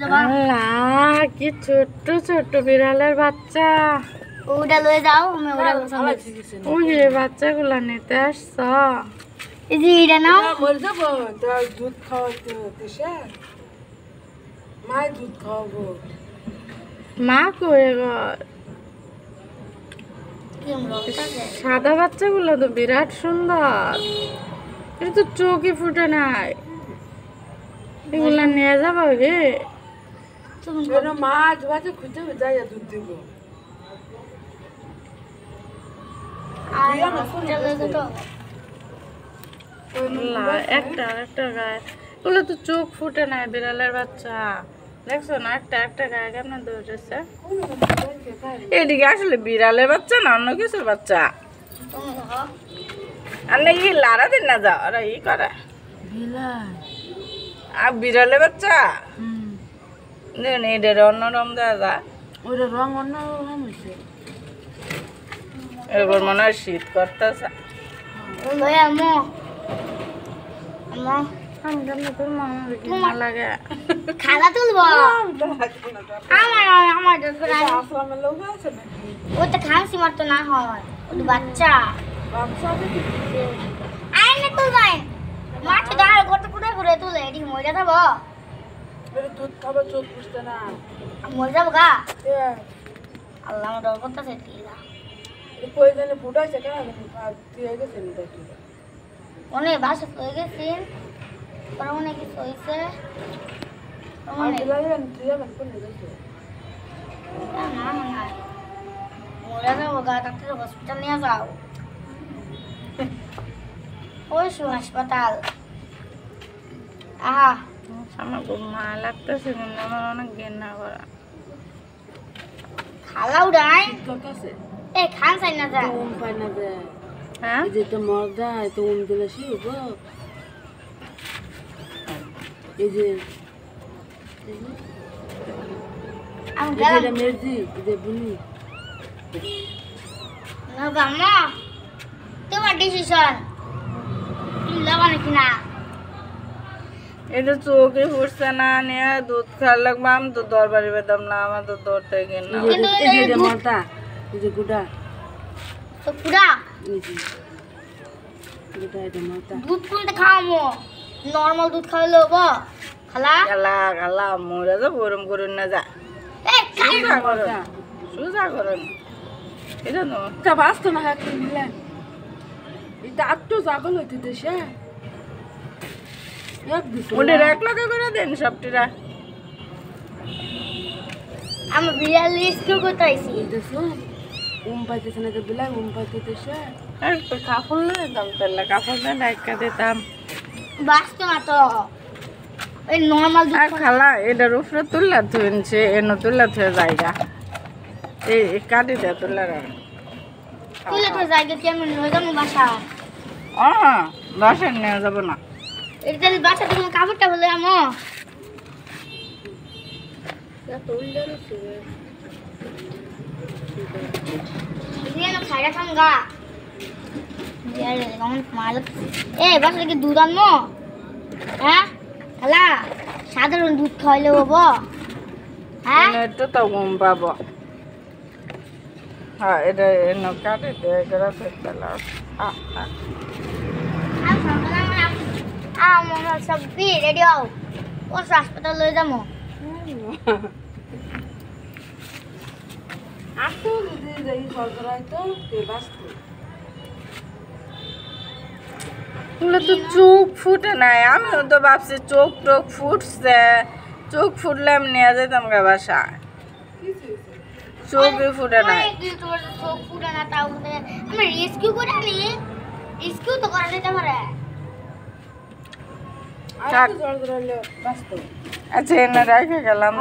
আল্লাহ কি ছোট্ট ছোট্ট বিড়ালের বাচ্চা। ওটা লয়ে যাও, আমি ওটা পছন্দ করছি। ওই যে বাচ্চাগুলা নিতে আসছ। এই যে এটা নাও। মরে যাবো, তার দুধ খাওয়াতে হতে সে মায়ের দুধ খাওয়াবো। মা কয়ে গো, সাদা বাচ্চাগুলো তো বিরাট সুন্দর, এটা তো চোখই ফুটে নাই। এগুলা নিয়ে যাবো গে। মাছ বাচ্চা খুঁজে যাই দুধ দিব। একটা একটা গায়ে, ওগুলো তো চোখ ফুটে নাই বিড়ালের বাচ্চা। দেখছো না একটা একটা গায়ে কেমন দৌড়েছে। এদিকে আসলে বিড়ালের বাচ্চা না অন্য কিছুর বাচ্চা। আর না ই লারা দিন না যাও, ওরা ই করে আর বিড়ালের বাচ্চা দেখুন এদের অন্যরকম দেওয়া যা। ওইটা রং অন্য রকম হয়েছে। এরপর মনে হয় শীত করতেছে। লাগে খালা তুলবো আমার ওটা খাসি মারতো না হয়, ওটা বাচ্চা আয় না তুলবাই মাঠে দাঁড় করতে ঘুরে ঘুরে তুলে এটি মরে যাবো। দুধ খাবে চোখ বুঝতে না মরে যাবো গা। আল্লাহ আমার ডর করতেছে। কই জানে ফুটাইছে কেন তুই গেছেন দেখি অনেক বাসা হয়ে গেছি, অনেক কিছু হয়েছে। মরে যাবো গা, ডাক্তার হসপিটাল নিয়ে যাও। ওই হাসপাতাল। আহা আমার খুব মায়া লাগতেছে, কিন্তু আমার অনেক ঘেন্না করা। খালা উড়াই এই খান চাই না যায় পাই না যায়। হ্যাঁ যে তো মর যায় তো দিলে শিব এই যে মেরজি যে বুনি না বাবা তোমার ডিসিশন তুমি লাগানো নাকি না। এটা চোখে ফুটছে না, নিয়ে দুধ খাওয়ার লাগবে। আমি তো দরবারি পেতাম না, আমার তো দরতে ঘেন্না। এই যে মরতা এই যে গুড়া তো পুরা এই যে গুড়া এটা মরতা দুধ কোনটা খাওয়াবো, নরমাল দুধ খাওয়ালে হবো খালা। খালা খালা মরে যা, গরম করুন না যা, সুজা করুন সুজা করুন। এটা তো তা বাঁচতো না হাত দিলে এই দাঁত তো জাগল হইতে দেশে ওদের এক লগে করে দেন সবটিরা। আমি বিড়াল রেস্কিউ করতে আইছি। পাইতেছে না বিলাই পাইতেছে একটু কাপড় লয়ে দাম তাহলে কাপড় দিয়ে ডাইকা দিতাম। বাঁচতো না তো ওই নরমাল দুধ। আর খালা এটার উপরে তুললা থুনছে, এনে তুললা থুয়ে জায়গা এই কাটি দেয় তুললা তুলে তো জায়গা কি আমি নিয়ে যাবো বাসা। বাসায় নিয়ে যাবো না, এটা বাসা তুমি কাপড়টা বলে আমো খাইরা খাঙ্গা এই বাসা কি দুধ আনবো? হ্যাঁ খালা সাধারণ দুধ খাইলে হবো? হ্যাঁ একটু তো ঘুম পাবো। হ্যাঁ এটা এনে কাটি দিয়ে করে ফেললাম। আমার সব রেডি হও, ও হাসপাতাল লয়ে যাবো। আসতো যদি যাই সরকার তো বাঁচতো। ওগুলো তো চোখ ফুটে নাই, আমিও তো ভাবছি চোখ টোক ফুটছে, চোখ ফুটলে আমি নিয়ে যেতাম গা বাসা, চোখই ফুটে নাই। চোখ ফুটে না তাও আমি রেস্কিউ করে আনি, রেস্কিউ তো করা যেতে পারে। আচ্ছা এনে রেখে গেলাম।